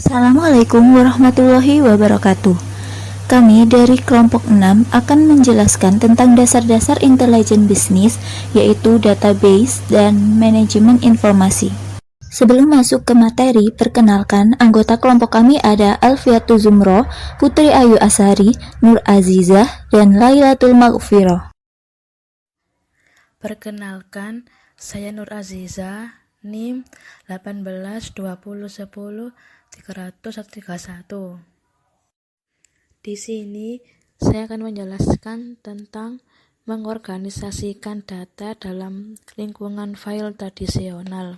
Assalamualaikum warahmatullahi wabarakatuh. Kami dari kelompok 6 akan menjelaskan tentang dasar-dasar intelijen bisnis, yaitu database dan manajemen informasi. Sebelum masuk ke materi, perkenalkan anggota kelompok kami ada Alfiatul Zumro, Putri Ayu Asari, Nur Azizah, dan Lailatul Maghfirah. Perkenalkan, saya Nur Azizah, NIM 1820103031. Di sini saya akan menjelaskan tentang mengorganisasikan data dalam lingkungan file tradisional,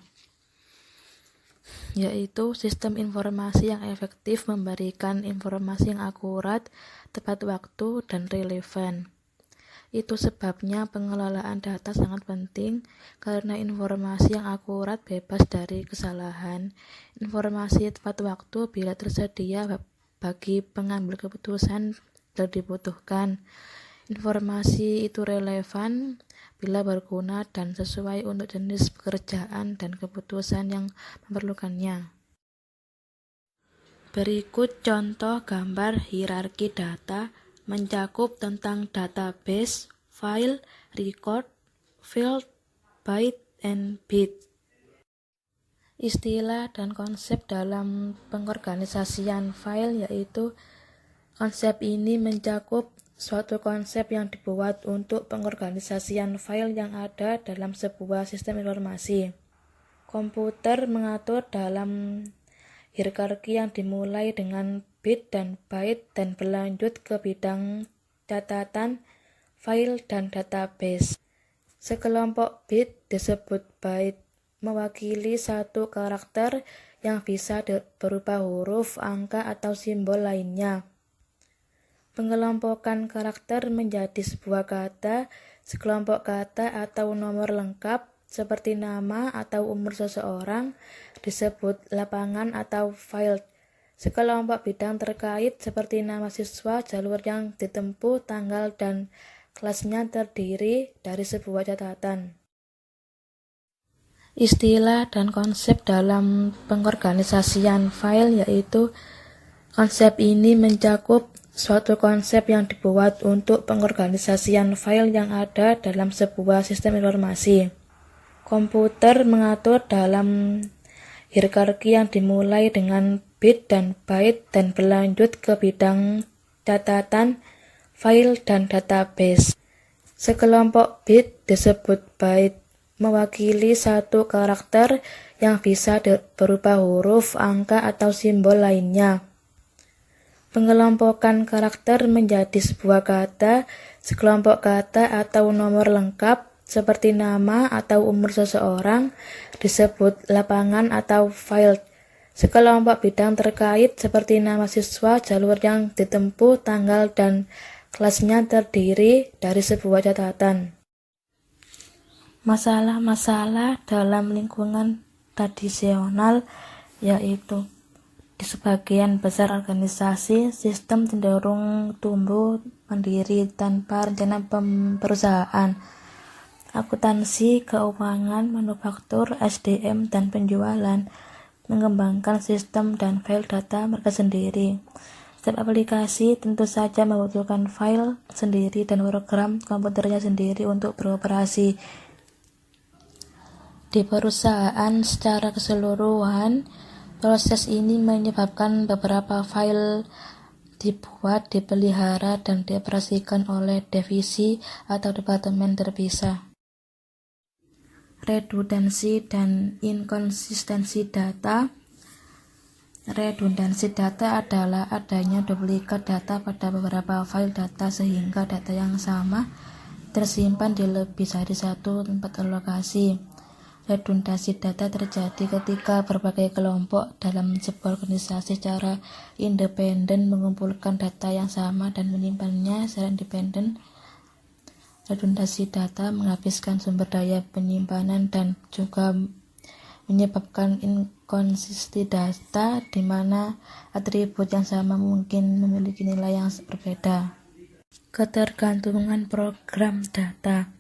yaitu sistem informasi yang efektif memberikan informasi yang akurat, tepat waktu, dan relevan. Itu sebabnya pengelolaan data sangat penting karena informasi yang akurat bebas dari kesalahan. Informasi tepat waktu bila tersedia bagi pengambil keputusan bila dibutuhkan. Informasi itu relevan bila berguna dan sesuai untuk jenis pekerjaan dan keputusan yang memerlukannya. Berikut contoh gambar hierarki data mencakup tentang database, file, record, field, byte, and bit. Istilah dan konsep dalam pengorganisasian file yaitu konsep ini mencakup suatu konsep yang dibuat untuk pengorganisasian file yang ada dalam sebuah sistem informasi. Komputer mengatur dalam hierarki yang dimulai dengan bit dan byte dan berlanjut ke bidang catatan, file, dan database. Sekelompok bit disebut byte, mewakili satu karakter yang bisa berupa huruf, angka, atau simbol lainnya. Pengelompokan karakter menjadi sebuah kata, sekelompok kata atau nomor lengkap seperti nama atau umur seseorang disebut lapangan atau file. Sekelompok bidang terkait seperti nama siswa, jalur yang ditempuh, tanggal, dan kelasnya terdiri dari sebuah catatan. Istilah dan konsep dalam pengorganisasian file yaitu konsep ini mencakup suatu konsep yang dibuat untuk pengorganisasian file yang ada dalam sebuah sistem informasi. Komputer mengatur dalam hierarki yang dimulai dengan bit dan byte dan berlanjut ke bidang catatan, file, dan database. Sekelompok bit disebut byte, mewakili satu karakter yang bisa berupa huruf, angka, atau simbol lainnya. Pengelompokan karakter menjadi sebuah kata, sekelompok kata atau nomor lengkap seperti nama atau umur seseorang disebut lapangan atau file. Sekelompok bidang terkait seperti nama siswa, jalur yang ditempuh, tanggal, dan kelasnya terdiri dari sebuah catatan. Masalah-masalah dalam lingkungan tradisional yaitu di sebagian besar organisasi, sistem cenderung tumbuh mandiri tanpa rencana perusahaan. Akuntansi, keuangan, manufaktur, SDM, dan penjualan mengembangkan sistem dan file data mereka sendiri. Setiap aplikasi tentu saja membutuhkan file sendiri dan program komputernya sendiri untuk beroperasi. Di perusahaan secara keseluruhan, proses ini menyebabkan beberapa file dibuat, dipelihara, dan dioperasikan oleh divisi atau departemen terpisah. Redundansi dan inkonsistensi data. Redundansi data adalah adanya duplikat data pada beberapa file data sehingga data yang sama tersimpan di lebih dari satu tempat lokasi. Redundansi data terjadi ketika berbagai kelompok dalam sebuah organisasi secara independen mengumpulkan data yang sama dan menyimpannya secara independen. Redundansi data menghabiskan sumber daya penyimpanan dan juga menyebabkan inkonsistensi data di mana atribut yang sama mungkin memiliki nilai yang berbeda. Ketergantungan program data.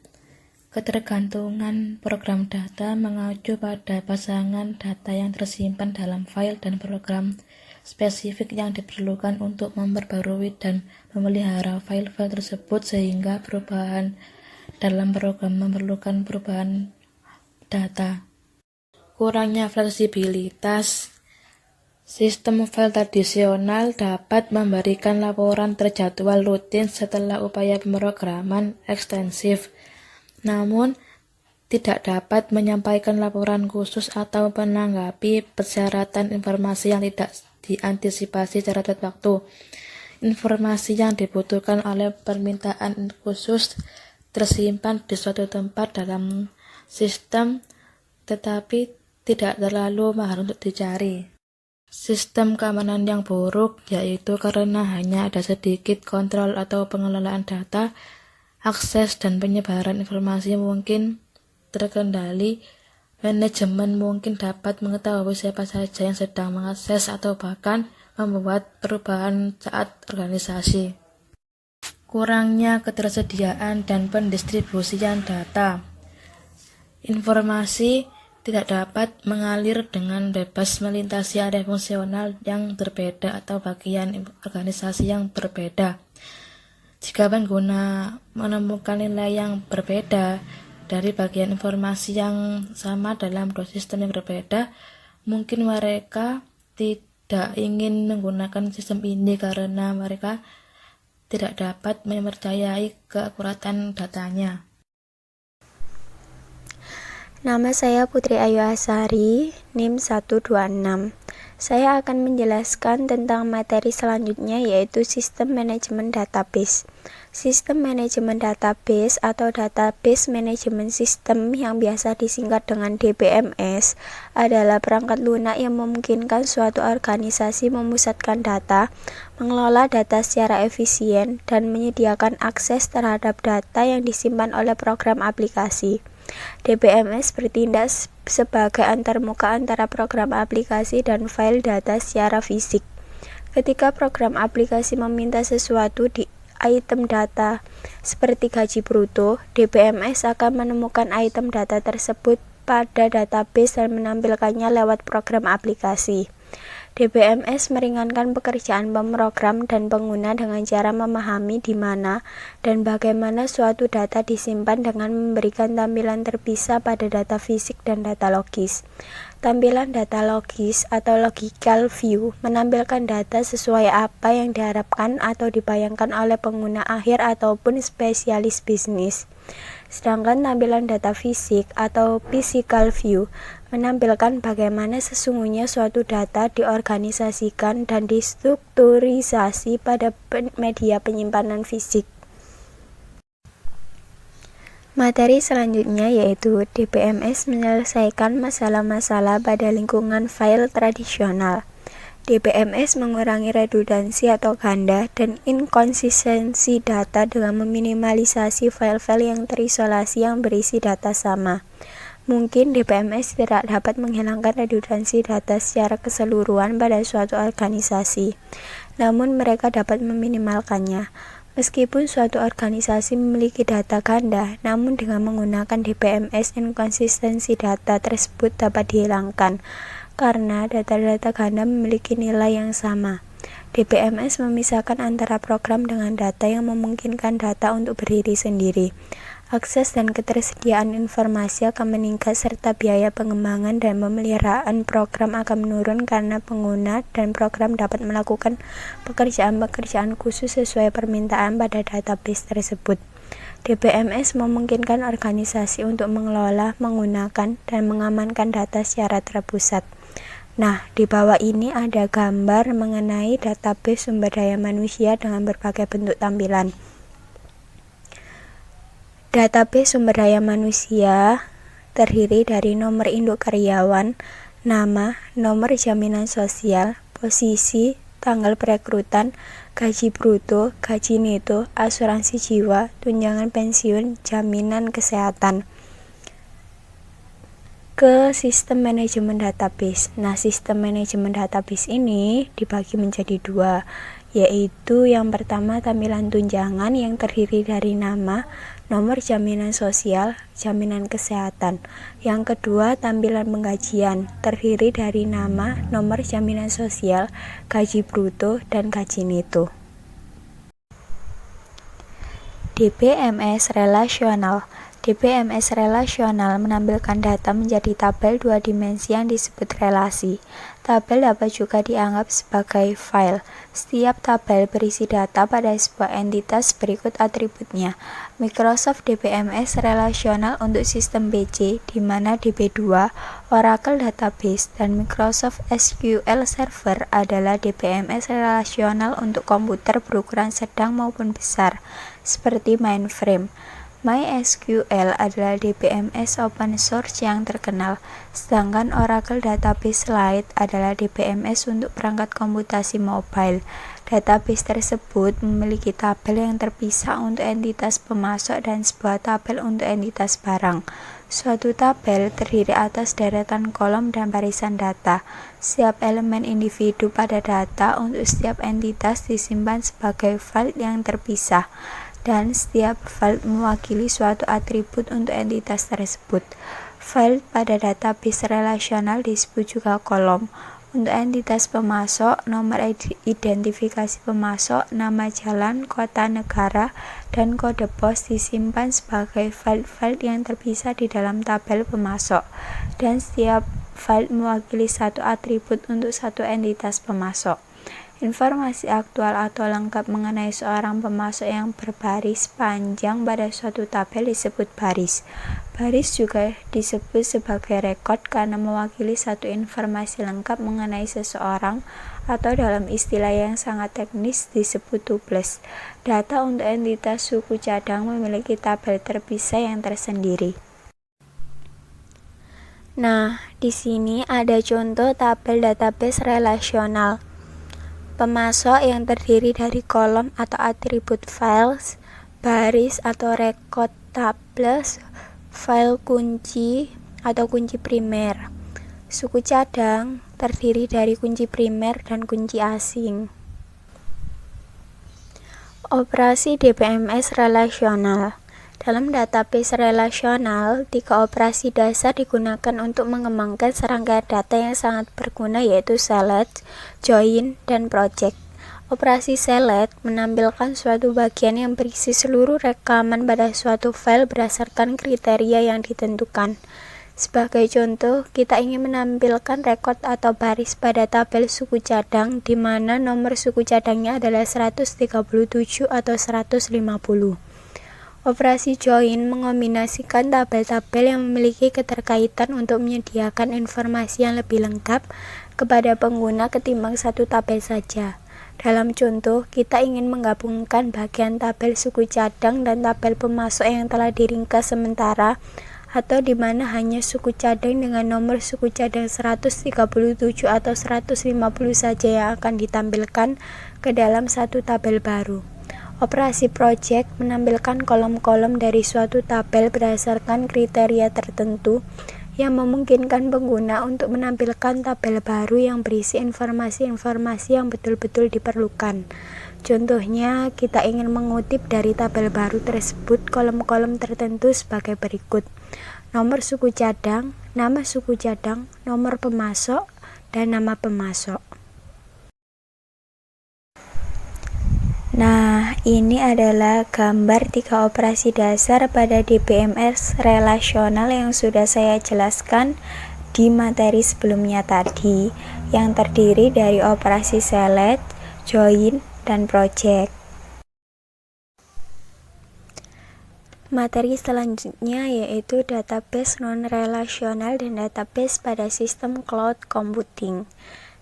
Ketergantungan program data mengacu pada pasangan data yang tersimpan dalam file dan program spesifik yang diperlukan untuk memperbarui dan memelihara file-file tersebut, sehingga perubahan dalam program memerlukan perubahan data. Kurangnya fleksibilitas. Sistem file tradisional dapat memberikan laporan terjadwal rutin setelah upaya pemrograman ekstensif, namun tidak dapat menyampaikan laporan khusus atau menanggapi persyaratan informasi yang tidak diantisipasi secara tepat waktu. Informasi yang dibutuhkan oleh permintaan khusus tersimpan di suatu tempat dalam sistem, tetapi tidak terlalu mahal untuk dicari. Sistem keamanan yang buruk, yaitu karena hanya ada sedikit kontrol atau pengelolaan data, akses dan penyebaran informasi mungkin terkendali, manajemen mungkin dapat mengetahui siapa saja yang sedang mengakses atau bahkan membuat perubahan saat organisasi. Kurangnya ketersediaan dan pendistribusian data. Informasi tidak dapat mengalir dengan bebas melintasi area fungsional yang berbeda atau bagian organisasi yang berbeda. Jika pengguna menemukan nilai yang berbeda dari bagian informasi yang sama dalam dua sistem yang berbeda, mungkin mereka tidak ingin menggunakan sistem ini karena mereka tidak dapat mempercayai keakuratan datanya. Nama saya Putri Ayu Asari, NIM 126. Saya akan menjelaskan tentang materi selanjutnya, yaitu Sistem Manajemen Database. Sistem Manajemen Database atau Database Management System yang biasa disingkat dengan DBMS adalah perangkat lunak yang memungkinkan suatu organisasi memusatkan data, mengelola data secara efisien, dan menyediakan akses terhadap data yang disimpan oleh program aplikasi. DBMS bertindak sebagai antarmuka antara program aplikasi dan file data secara fisik. Ketika program aplikasi meminta sesuatu di item data seperti gaji bruto, DBMS akan menemukan item data tersebut pada database dan menampilkannya lewat program aplikasi. DBMS meringankan pekerjaan pemrogram dan pengguna dengan cara memahami di mana dan bagaimana suatu data disimpan dengan memberikan tampilan terpisah pada data fisik dan data logis. Tampilan data logis atau logical view menampilkan data sesuai apa yang diharapkan atau dibayangkan oleh pengguna akhir ataupun spesialis bisnis. Sedangkan tampilan data fisik atau physical view menampilkan bagaimana sesungguhnya suatu data diorganisasikan dan distrukturisasi pada media penyimpanan fisik. Materi selanjutnya yaitu DBMS menyelesaikan masalah-masalah pada lingkungan file tradisional. DBMS mengurangi redundansi atau ganda dan inkonsistensi data dengan meminimalisasi file-file yang terisolasi yang berisi data sama. Mungkin DBMS tidak dapat menghilangkan redundansi data secara keseluruhan pada suatu organisasi, namun mereka dapat meminimalkannya. Meskipun suatu organisasi memiliki data ganda, namun dengan menggunakan DBMS, inkonsistensi data tersebut dapat dihilangkan, karena data-data ganda memiliki nilai yang sama. DBMS memisahkan antara program dengan data yang memungkinkan data untuk berdiri sendiri. Akses dan ketersediaan informasi akan meningkat serta biaya pengembangan dan pemeliharaan program akan menurun karena pengguna dan program dapat melakukan pekerjaan-pekerjaan khusus sesuai permintaan pada database tersebut. DBMS memungkinkan organisasi untuk mengelola, menggunakan, dan mengamankan data secara terpusat. Nah, di bawah ini ada gambar mengenai database sumber daya manusia dengan berbagai bentuk tampilan. Database sumber daya manusia terdiri dari nomor induk karyawan, nama, nomor jaminan sosial, posisi, tanggal perekrutan, gaji bruto, gaji neto, asuransi jiwa, tunjangan pensiun, jaminan kesehatan. Ke sistem manajemen database. Nah, sistem manajemen database ini dibagi menjadi dua, yaitu yang pertama tampilan tunjangan yang terdiri dari nama, nomor jaminan sosial, jaminan kesehatan. Yang kedua, tampilan penggajian, terdiri dari nama, nomor jaminan sosial, gaji bruto, dan gaji neto. DBMS relasional. DBMS relasional menampilkan data menjadi tabel dua dimensi yang disebut relasi. Tabel dapat juga dianggap sebagai file. Setiap tabel berisi data pada sebuah entitas berikut atributnya. Microsoft DBMS relasional untuk sistem PC, di mana DB2 Oracle Database dan Microsoft SQL Server adalah DBMS relasional untuk komputer berukuran sedang maupun besar, seperti mainframe. MySQL adalah DBMS open source yang terkenal, sedangkan Oracle Database Lite adalah DBMS untuk perangkat komputasi mobile. Database tersebut memiliki tabel yang terpisah untuk entitas pemasok dan sebuah tabel untuk entitas barang. Suatu tabel terdiri atas deretan kolom dan barisan data. Setiap elemen individu pada data untuk setiap entitas disimpan sebagai file yang terpisah, dan setiap file mewakili suatu atribut untuk entitas tersebut. File pada database relasional disebut juga kolom. Untuk entitas pemasok, nomor identifikasi pemasok, nama jalan, kota, negara, dan kode pos disimpan sebagai file-file yang terpisah di dalam tabel pemasok, dan setiap file mewakili satu atribut untuk satu entitas pemasok. Informasi aktual atau lengkap mengenai seorang pemasok yang berbaris panjang pada suatu tabel disebut baris. Baris juga disebut sebagai rekod karena mewakili satu informasi lengkap mengenai seseorang, atau dalam istilah yang sangat teknis disebut tuple. Data untuk entitas suku cadang memiliki tabel terpisah yang tersendiri. Nah, di sini ada contoh tabel database relasional. Pemasok yang terdiri dari kolom atau atribut files, baris atau record tables, file kunci atau kunci primer. Suku cadang terdiri dari kunci primer dan kunci asing. Operasi DBMS relasional. Dalam database relasional, 3 operasi dasar digunakan untuk mengembangkan serangkaian data yang sangat berguna, yaitu select, join, dan project. Operasi select menampilkan suatu bagian yang berisi seluruh rekaman pada suatu file berdasarkan kriteria yang ditentukan. Sebagai contoh, kita ingin menampilkan rekod atau baris pada tabel suku cadang di mana nomor suku cadangnya adalah 137 atau 150. Operasi join mengombinasikan tabel-tabel yang memiliki keterkaitan untuk menyediakan informasi yang lebih lengkap kepada pengguna ketimbang satu tabel saja. Dalam contoh, kita ingin menggabungkan bagian tabel suku cadang dan tabel pemasok yang telah diringkas sementara, atau di mana hanya suku cadang dengan nomor suku cadang 137 atau 150 saja yang akan ditampilkan ke dalam satu tabel baru. Operasi project menampilkan kolom-kolom dari suatu tabel berdasarkan kriteria tertentu yang memungkinkan pengguna untuk menampilkan tabel baru yang berisi informasi-informasi yang betul-betul diperlukan. Contohnya, kita ingin mengutip dari tabel baru tersebut kolom-kolom tertentu sebagai berikut: nomor suku cadang, nama suku cadang, nomor pemasok, dan nama pemasok. Nah, ini adalah gambar 3 operasi dasar pada DBMS relasional yang sudah saya jelaskan di materi sebelumnya tadi, yang terdiri dari operasi select, join, dan project. Materi selanjutnya yaitu database non-relasional dan database pada sistem cloud computing.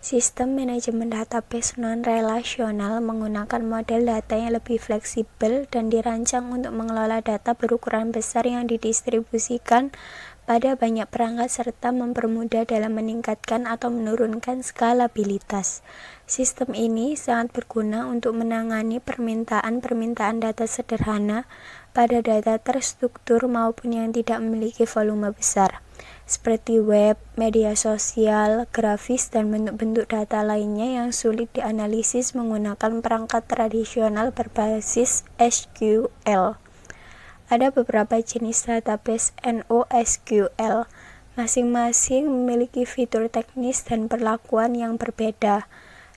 Sistem manajemen database non-relasional menggunakan model data yang lebih fleksibel dan dirancang untuk mengelola data berukuran besar yang didistribusikan pada banyak perangkat serta mempermudah dalam meningkatkan atau menurunkan skalabilitas. Sistem ini sangat berguna untuk menangani permintaan data sederhana pada data terstruktur maupun yang tidak memiliki volume besar, seperti web, media sosial, grafis, dan bentuk-bentuk data lainnya yang sulit dianalisis menggunakan perangkat tradisional berbasis SQL. Ada beberapa jenis database NoSQL. Masing-masing memiliki fitur teknis dan perlakuan yang berbeda.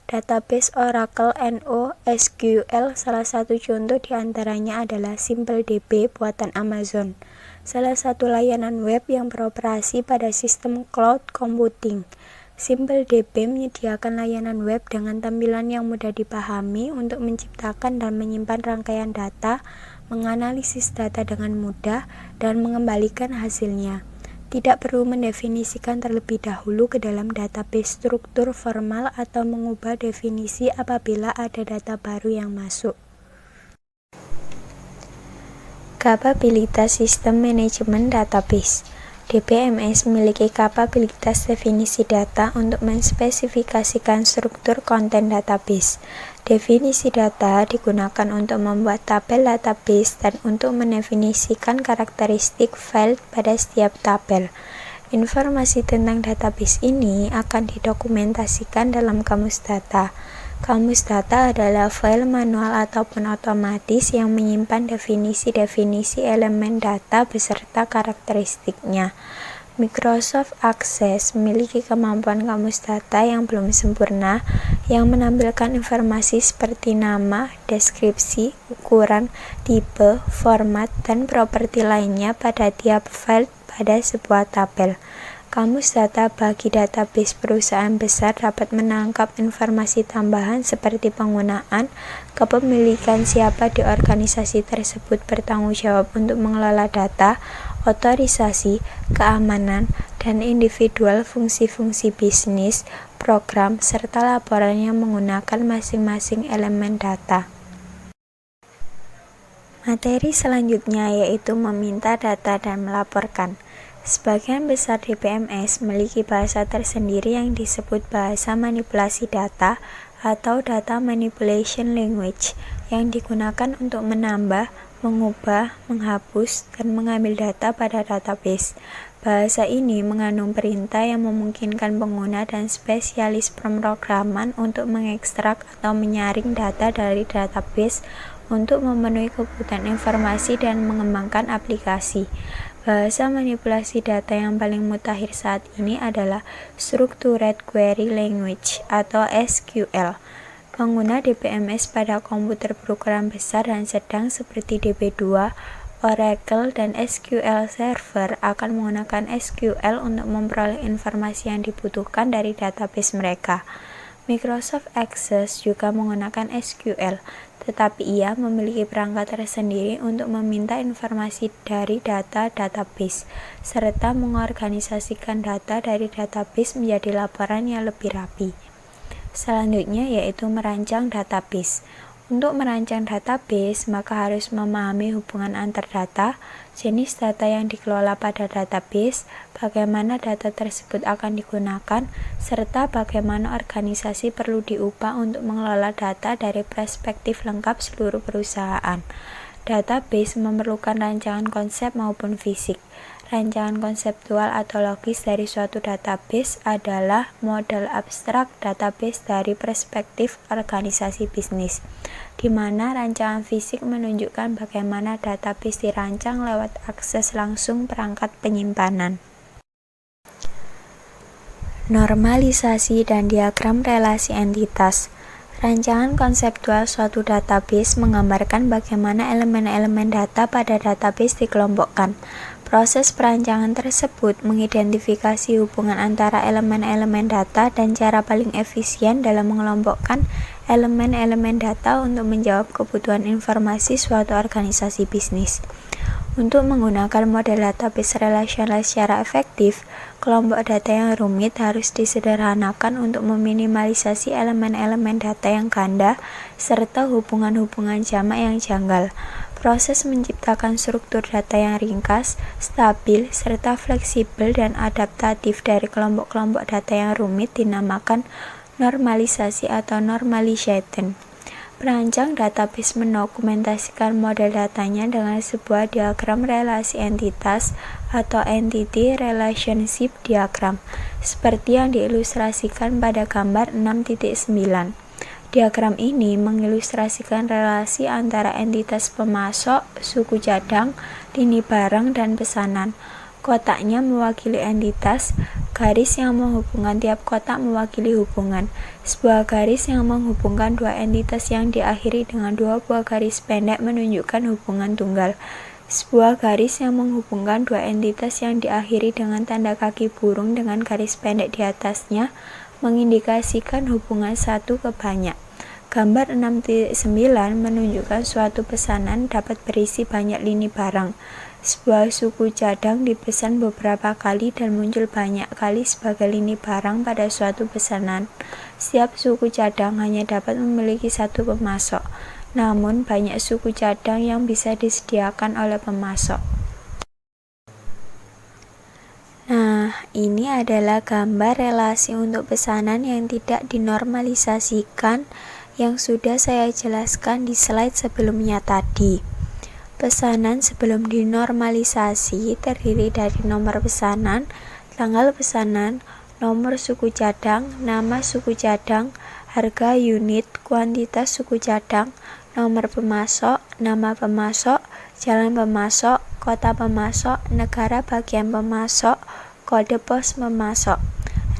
Database Oracle NoSQL, salah satu contoh diantaranya adalah SimpleDB buatan Amazon, salah satu layanan web yang beroperasi pada sistem cloud computing. SimpleDB menyediakan layanan web dengan tampilan yang mudah dipahami untuk menciptakan dan menyimpan rangkaian data, menganalisis data dengan mudah, dan mengembalikan hasilnya. Tidak perlu mendefinisikan terlebih dahulu ke dalam database struktur formal atau mengubah definisi apabila ada data baru yang masuk. Kapabilitas Sistem Manajemen Database. DBMS memiliki kapabilitas definisi data untuk menspesifikasikan struktur konten database. Definisi data digunakan untuk membuat tabel database dan untuk mendefinisikan karakteristik file pada setiap tabel. Informasi tentang database ini akan didokumentasikan dalam kamus data. Kamus data adalah file manual ataupun otomatis yang menyimpan definisi-definisi elemen data beserta karakteristiknya. Microsoft Access memiliki kemampuan kamus data yang belum sempurna, yang menampilkan informasi seperti nama, deskripsi, ukuran, tipe, format, dan properti lainnya pada tiap file pada sebuah tabel. Kamus data bagi database perusahaan besar dapat menangkap informasi tambahan seperti penggunaan, kepemilikan siapa di organisasi tersebut bertanggung jawab untuk mengelola data, otorisasi, keamanan, dan individual fungsi-fungsi bisnis, program, serta laporan yang menggunakan masing-masing elemen data. Materi selanjutnya yaitu meminta data dan melaporkan. Sebagian besar DBMS memiliki bahasa tersendiri yang disebut bahasa manipulasi data atau data manipulation language yang digunakan untuk menambah, mengubah, menghapus, dan mengambil data pada database. Bahasa ini mengandung perintah yang memungkinkan pengguna dan spesialis pemrograman untuk mengekstrak atau menyaring data dari database untuk memenuhi kebutuhan informasi dan mengembangkan aplikasi. Bahasa manipulasi data yang paling mutakhir saat ini adalah Structured Query Language atau SQL. Pengguna DBMS pada komputer berukuran besar dan sedang seperti DB2, Oracle, dan SQL Server akan menggunakan SQL untuk memperoleh informasi yang dibutuhkan dari database mereka. Microsoft Access juga menggunakan SQL, tetapi ia memiliki perangkat tersendiri untuk meminta informasi dari data database, serta mengorganisasikan data dari database menjadi laporan yang lebih rapi. Selanjutnya yaitu merancang database. Untuk merancang database, maka harus memahami hubungan antar data, jenis data yang dikelola pada database, bagaimana data tersebut akan digunakan, serta bagaimana organisasi perlu diubah untuk mengelola data dari perspektif lengkap seluruh perusahaan. Database memerlukan rancangan konsep maupun fisik. Rancangan konseptual atau logis dari suatu database adalah model abstrak database dari perspektif organisasi bisnis, di mana rancangan fisik menunjukkan bagaimana database dirancang lewat akses langsung perangkat penyimpanan. Normalisasi dan diagram relasi entitas. Rancangan konseptual suatu database menggambarkan bagaimana elemen-elemen data pada database dikelompokkan. Proses perancangan tersebut mengidentifikasi hubungan antara elemen-elemen data dan cara paling efisien dalam mengelompokkan elemen-elemen data untuk menjawab kebutuhan informasi suatu organisasi bisnis. Untuk menggunakan model database relasional secara efektif, kelompok data yang rumit harus disederhanakan untuk meminimalisasi elemen-elemen data yang ganda serta hubungan-hubungan jamak yang janggal. Proses menciptakan struktur data yang ringkas, stabil, serta fleksibel dan adaptatif dari kelompok-kelompok data yang rumit dinamakan normalisasi atau normalization. Perancang database mendokumentasikan model datanya dengan sebuah diagram relasi entitas atau Entity Relationship Diagram, seperti yang diilustrasikan pada gambar 6.9. Diagram ini mengilustrasikan relasi antara entitas pemasok, suku cadang, lini barang, dan pesanan. Kotaknya mewakili entitas, garis yang menghubungkan tiap kotak mewakili hubungan. Sebuah garis yang menghubungkan dua entitas yang diakhiri dengan dua buah garis pendek menunjukkan hubungan tunggal. Sebuah garis yang menghubungkan dua entitas yang diakhiri dengan tanda kaki burung dengan garis pendek di atasnya mengindikasikan hubungan satu ke banyak. Gambar 6.9 menunjukkan suatu pesanan dapat berisi banyak lini barang. Sebuah suku cadang dipesan beberapa kali dan muncul banyak kali sebagai lini barang pada suatu pesanan. Setiap suku cadang hanya dapat memiliki satu pemasok, namun banyak suku cadang yang bisa disediakan oleh pemasok. Nah, ini adalah gambar relasi untuk pesanan yang tidak dinormalisasikan yang sudah saya jelaskan di slide sebelumnya tadi. Pesanan sebelum dinormalisasi terdiri dari nomor pesanan, tanggal pesanan, nomor suku cadang, nama suku cadang, harga unit, kuantitas suku cadang, nomor pemasok, nama pemasok, jalan pemasok, kota pemasok, negara bagian pemasok, kode pos pemasok.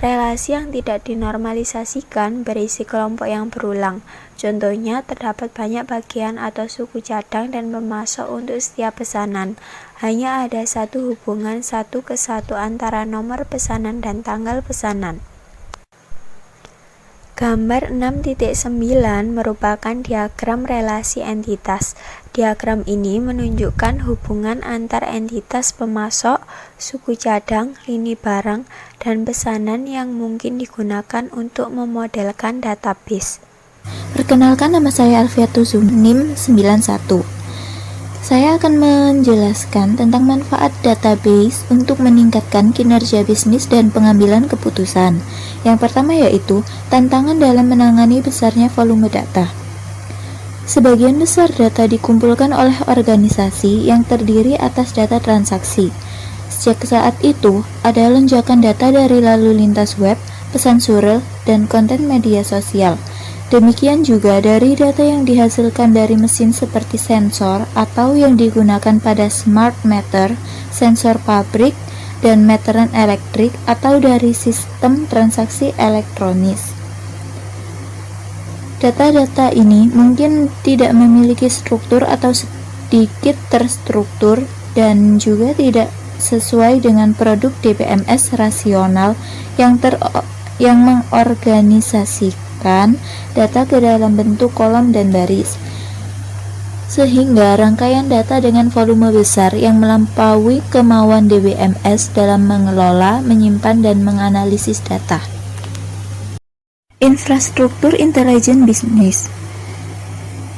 Relasi yang tidak dinormalisasikan berisi kelompok yang berulang. Contohnya, terdapat banyak bagian atau suku cadang dan pemasok untuk setiap pesanan. Hanya ada satu hubungan 1:1 antara nomor pesanan dan tanggal pesanan. Gambar 6.9 merupakan diagram relasi entitas. Diagram ini menunjukkan hubungan antar entitas pemasok, suku cadang, lini barang, dan pesanan yang mungkin digunakan untuk memodelkan database. Perkenalkan, nama saya Alfiatus NIM 91. Saya akan menjelaskan tentang manfaat database untuk meningkatkan kinerja bisnis dan pengambilan keputusan. Yang pertama yaitu tantangan dalam menangani besarnya volume data. Sebagian besar data dikumpulkan oleh organisasi yang terdiri atas data transaksi. Sejak saat itu, ada lonjakan data dari lalu lintas web, pesan surel, dan konten media sosial. Demikian juga dari data yang dihasilkan dari mesin seperti sensor atau yang digunakan pada smart meter, sensor pabrik, dan meteran elektrik atau dari sistem transaksi elektronis. Data-data ini mungkin tidak memiliki struktur atau sedikit terstruktur dan juga tidak sesuai dengan produk DBMS rasional yang mengorganisasikan data ke dalam bentuk kolom dan baris, sehingga rangkaian data dengan volume besar yang melampaui kemauan DBMS dalam mengelola, menyimpan, dan menganalisis data. Infrastruktur intelijen bisnis.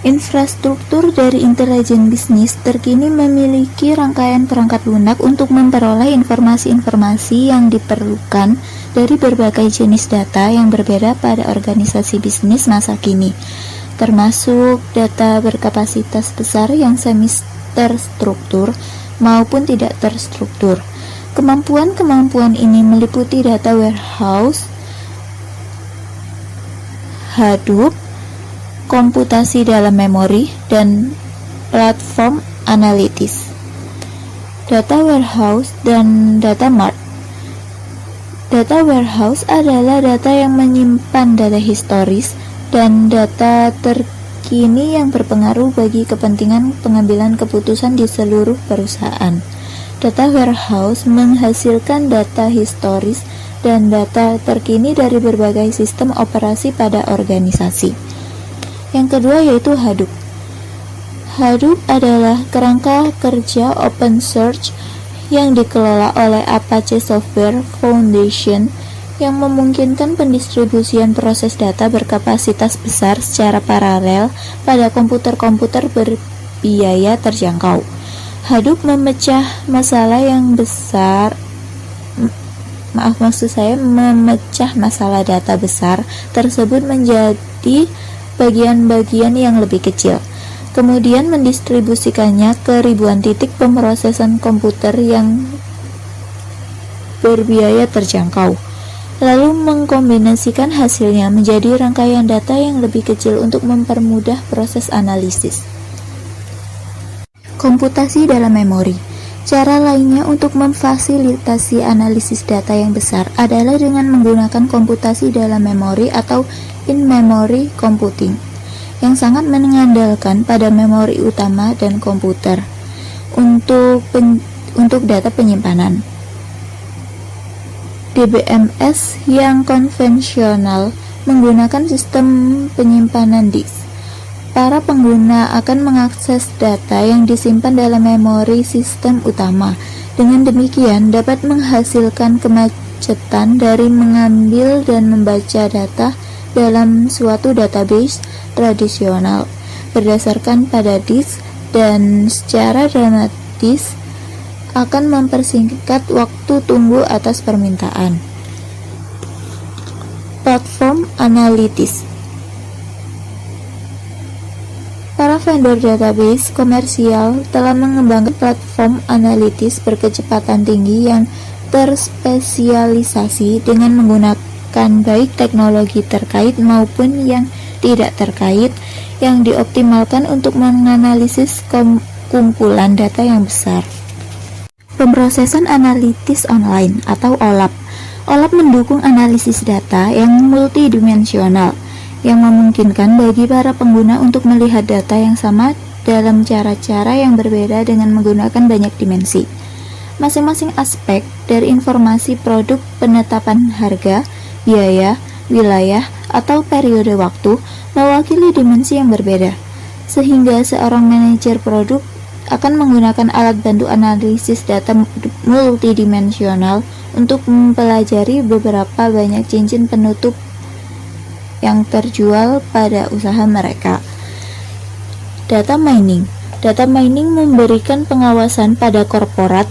Infrastruktur dari intelijen bisnis terkini memiliki rangkaian perangkat lunak untuk memperoleh informasi-informasi yang diperlukan dari berbagai jenis data yang berbeda pada organisasi bisnis masa kini, termasuk data berkapasitas besar yang semi terstruktur maupun tidak terstruktur. Kemampuan-kemampuan ini meliputi data warehouse, Hadoop, komputasi dalam memori, dan platform analitis. Data warehouse dan data mart. Data warehouse adalah data yang menyimpan data historis dan data terkini yang berpengaruh bagi kepentingan pengambilan keputusan di seluruh perusahaan. Data warehouse menghasilkan data historis dan data terkini dari berbagai sistem operasi pada organisasi. Yang kedua yaitu Hadoop. Hadoop adalah kerangka kerja open source yang dikelola oleh Apache Software Foundation yang memungkinkan pendistribusian proses data berkapasitas besar secara paralel pada komputer-komputer berbiaya terjangkau. Hadoop memecah masalah data besar tersebut menjadi bagian-bagian yang lebih kecil, kemudian mendistribusikannya ke ribuan titik pemrosesan komputer yang berbiaya terjangkau. lalu mengkombinasikan hasilnya menjadi rangkaian data yang lebih kecil untuk mempermudah proses analisis. Komputasi dalam memori. Cara lainnya untuk memfasilitasi analisis data yang besar adalah dengan menggunakan komputasi dalam memori atau in-memory computing, yang sangat mengandalkan pada memori utama dan komputer untuk data penyimpanan. DBMS yang konvensional menggunakan sistem penyimpanan disk. Para pengguna akan mengakses data yang disimpan dalam memori sistem utama. Dengan demikian, dapat menghasilkan kemacetan dari mengambil dan membaca data dalam suatu database tradisional berdasarkan pada disk, dan secara dramatis akan mempersingkat waktu tunggu atas permintaan. Platform analitis. Para vendor database komersial telah mengembangkan platform analitis berkecepatan tinggi yang terspesialisasi dengan menggunakan baik teknologi terkait maupun yang tidak terkait, yang dioptimalkan untuk menganalisis kumpulan data yang besar. Pemrosesan analitis online atau OLAP. OLAP mendukung analisis data yang multidimensional, yang memungkinkan bagi para pengguna untuk melihat data yang sama dalam cara-cara yang berbeda dengan menggunakan banyak dimensi. Masing-masing aspek dari informasi produk, penetapan harga, biaya, wilayah, atau periode waktu mewakili dimensi yang berbeda, sehingga seorang manajer produk akan menggunakan alat bantu analisis data multidimensional untuk mempelajari beberapa banyak cincin penutup yang terjual pada usaha mereka. Data mining. Data mining memberikan pengawasan pada korporat.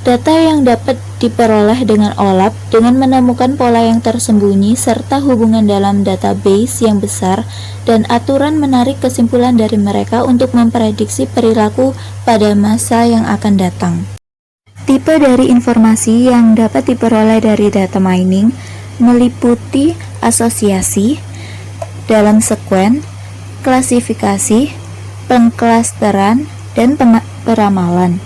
Data yang dapat diperoleh dengan OLAP dengan menemukan pola yang tersembunyi serta hubungan dalam database yang besar, dan aturan menarik kesimpulan dari mereka untuk memprediksi perilaku pada masa yang akan datang. Tipe dari informasi yang dapat diperoleh dari data mining meliputi asosiasi, dalam sekuen, klasifikasi, pengklasteran, dan peramalan.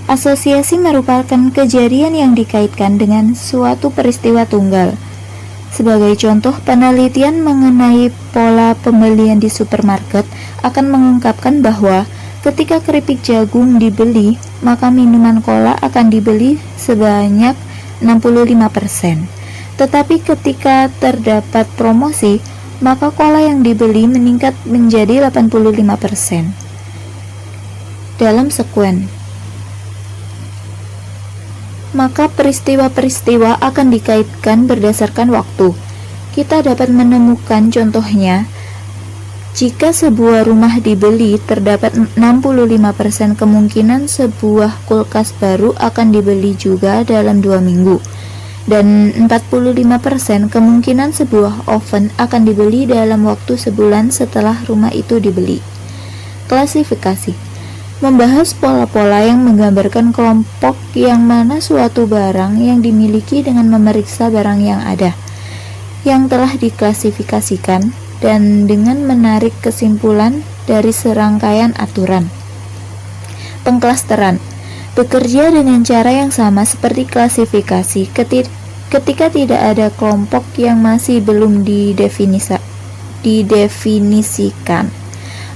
Asosiasi merupakan kejadian yang dikaitkan dengan suatu peristiwa tunggal. Sebagai contoh, penelitian mengenai pola pembelian di supermarket akan mengungkapkan bahwa ketika keripik jagung dibeli, maka minuman cola akan dibeli sebanyak 65%. Tetapi ketika terdapat promosi, maka cola yang dibeli meningkat menjadi 85%. Dalam sekuen, maka peristiwa-peristiwa akan dikaitkan berdasarkan waktu. Kita dapat menemukan contohnya. Jika sebuah rumah dibeli, terdapat 65% kemungkinan sebuah kulkas baru akan dibeli juga dalam 2 minggu. Dan 45% kemungkinan sebuah oven akan dibeli dalam waktu sebulan setelah rumah itu dibeli. Klasifikasi membahas pola-pola yang menggambarkan kelompok yang mana suatu barang yang dimiliki dengan memeriksa barang yang ada, yang telah diklasifikasikan, dan dengan menarik kesimpulan dari serangkaian aturan. Pengklasteran bekerja dengan cara yang sama seperti klasifikasi ketika tidak ada kelompok yang masih belum didefinisikan.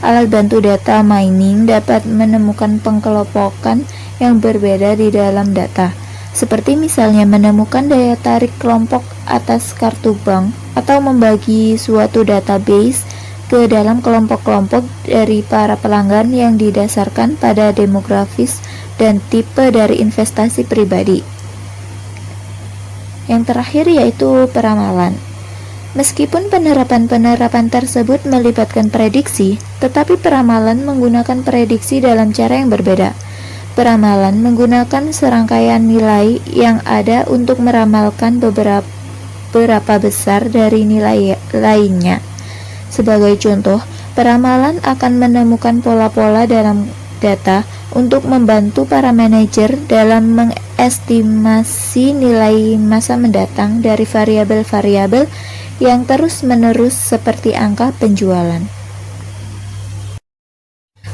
Alat bantu data mining dapat menemukan pengkelompokan yang berbeda di dalam data, seperti misalnya menemukan daya tarik kelompok atas kartu bank, atau membagi suatu database ke dalam kelompok-kelompok dari para pelanggan yang didasarkan pada demografis dan tipe dari investasi pribadi. Yang terakhir yaitu peramalan. Meskipun penerapan tersebut melibatkan prediksi, tetapi peramalan menggunakan prediksi dalam cara yang berbeda. Peramalan menggunakan serangkaian nilai yang ada untuk meramalkan beberapa besar dari nilai lainnya. Sebagai contoh, peramalan akan menemukan pola-pola dalam data untuk membantu para manajer dalam mengestimasi nilai masa mendatang dari variabel-variabel yang terus-menerus seperti angka penjualan.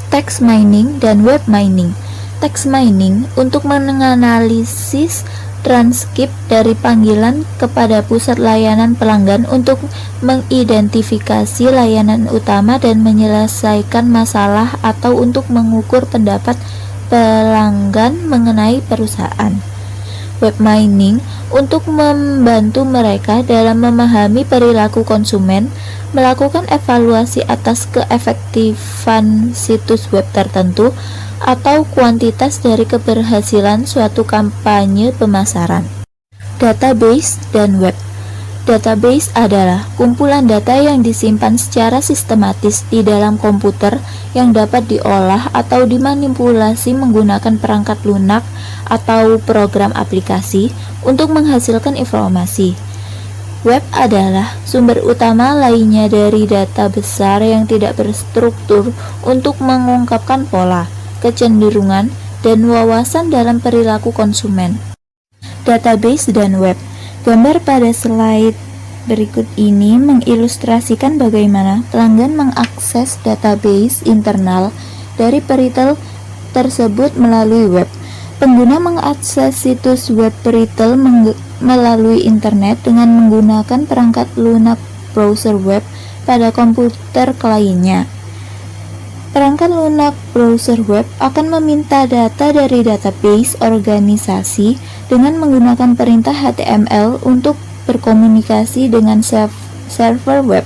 Text mining dan web mining. Text mining untuk menganalisis transkrip dari panggilan kepada pusat layanan pelanggan untuk mengidentifikasi layanan utama dan menyelesaikan masalah atau untuk mengukur pendapat pelanggan mengenai perusahaan. Web mining untuk membantu mereka dalam memahami perilaku konsumen, melakukan evaluasi atas keefektifan situs web tertentu, atau kuantitas dari keberhasilan suatu kampanye pemasaran. Database dan web. Database adalah kumpulan data yang disimpan secara sistematis di dalam komputer yang dapat diolah atau dimanipulasi menggunakan perangkat lunak atau program aplikasi untuk menghasilkan informasi. Web adalah sumber utama lainnya dari data besar yang tidak berstruktur untuk mengungkapkan pola, kecenderungan, dan wawasan dalam perilaku konsumen. Database dan web. Gambar pada slide berikut ini mengilustrasikan bagaimana pelanggan mengakses database internal dari retail tersebut melalui web. Pengguna mengakses situs web retail melalui internet dengan menggunakan perangkat lunak browser web pada komputer kliennya. Perangkat lunak browser web akan meminta data dari database organisasi dengan menggunakan perintah HTML untuk berkomunikasi dengan server web.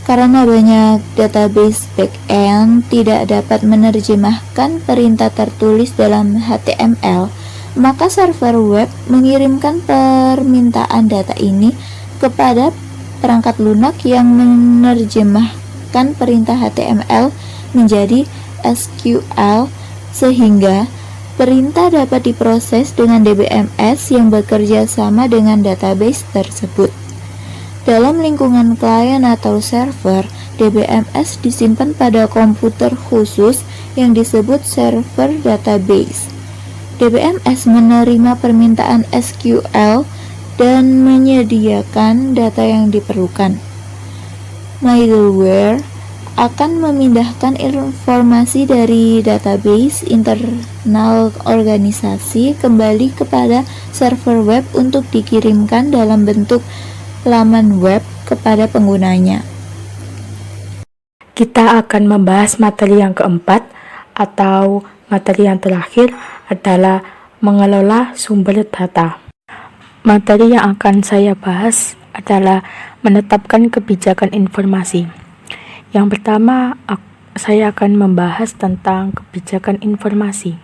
Karena banyak database backend tidak dapat menerjemahkan perintah tertulis dalam HTML, maka server web mengirimkan permintaan data ini kepada perangkat lunak yang menerjemahkan perintah HTML menjadi SQL sehingga perintah dapat diproses dengan DBMS yang bekerja sama dengan database tersebut. Dalam lingkungan klien atau server, DBMS disimpan pada komputer khusus yang disebut server database. DBMS menerima permintaan SQL dan menyediakan data yang diperlukan. Middleware akan memindahkan informasi dari database internal organisasi kembali kepada server web untuk dikirimkan dalam bentuk laman web kepada penggunanya. Kita akan membahas materi yang keempat atau materi yang terakhir adalah mengelola sumber data. Materi yang akan saya bahas adalah menetapkan kebijakan informasi. Yang pertama, saya akan membahas tentang kebijakan informasi.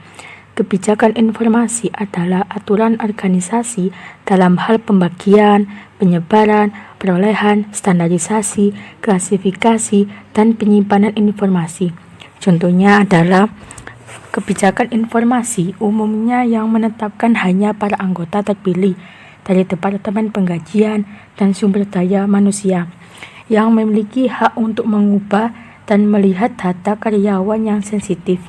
Kebijakan informasi adalah aturan organisasi dalam hal pembagian, penyebaran, perolehan, standarisasi, klasifikasi, dan penyimpanan informasi. Contohnya adalah kebijakan informasi umumnya yang menetapkan hanya para anggota terpilih dari Departemen Pengkajian dan Sumber Daya Manusia yang memiliki hak untuk mengubah dan melihat data karyawan yang sensitif.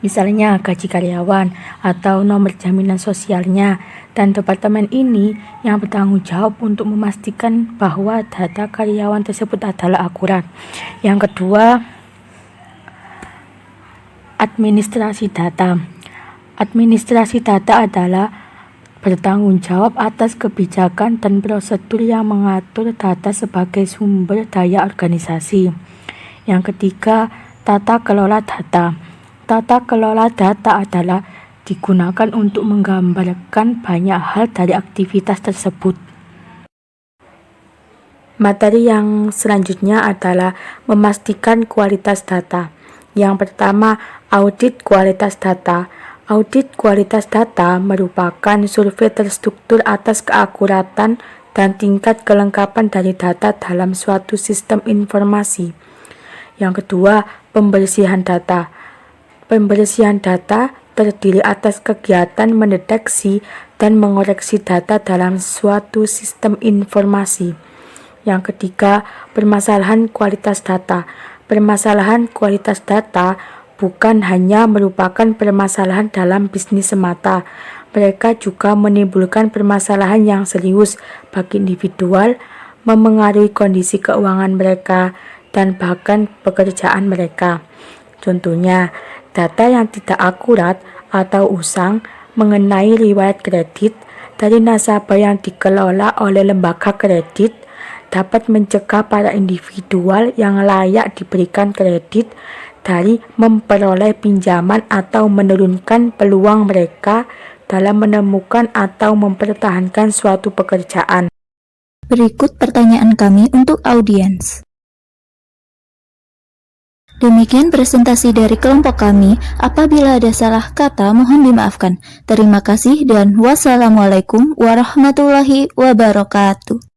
Misalnya gaji karyawan atau nomor jaminan sosialnya, dan departemen ini yang bertanggung jawab untuk memastikan bahwa data karyawan tersebut adalah akurat. Yang kedua, administrasi data. Administrasi data adalah bertanggung jawab atas kebijakan dan prosedur yang mengatur data sebagai sumber daya organisasi. Yang ketiga, tata kelola data. Tata kelola data adalah digunakan untuk menggambarkan banyak hal dari aktivitas tersebut. Materi yang selanjutnya adalah memastikan kualitas data. Yang pertama, audit kualitas data. Audit kualitas data merupakan survei terstruktur atas keakuratan dan tingkat kelengkapan dari data dalam suatu sistem informasi. Yang kedua, pembersihan data. Pembersihan data terdiri atas kegiatan mendeteksi dan mengoreksi data dalam suatu sistem informasi. Yang ketiga, permasalahan kualitas data. Permasalahan kualitas data bukan hanya merupakan permasalahan dalam bisnis semata, mereka juga menimbulkan permasalahan yang serius bagi individual, memengaruhi kondisi keuangan mereka, dan bahkan pekerjaan mereka. Contohnya, data yang tidak akurat atau usang mengenai riwayat kredit dari nasabah yang dikelola oleh lembaga kredit dapat mencegah para individual yang layak diberikan kredit dari memperoleh pinjaman atau menurunkan peluang mereka dalam menemukan atau mempertahankan suatu pekerjaan. Berikut pertanyaan kami untuk audiens. Demikian presentasi dari kelompok kami. Apabila ada salah kata, mohon dimaafkan. Terima kasih dan wassalamualaikum warahmatullahi wabarakatuh.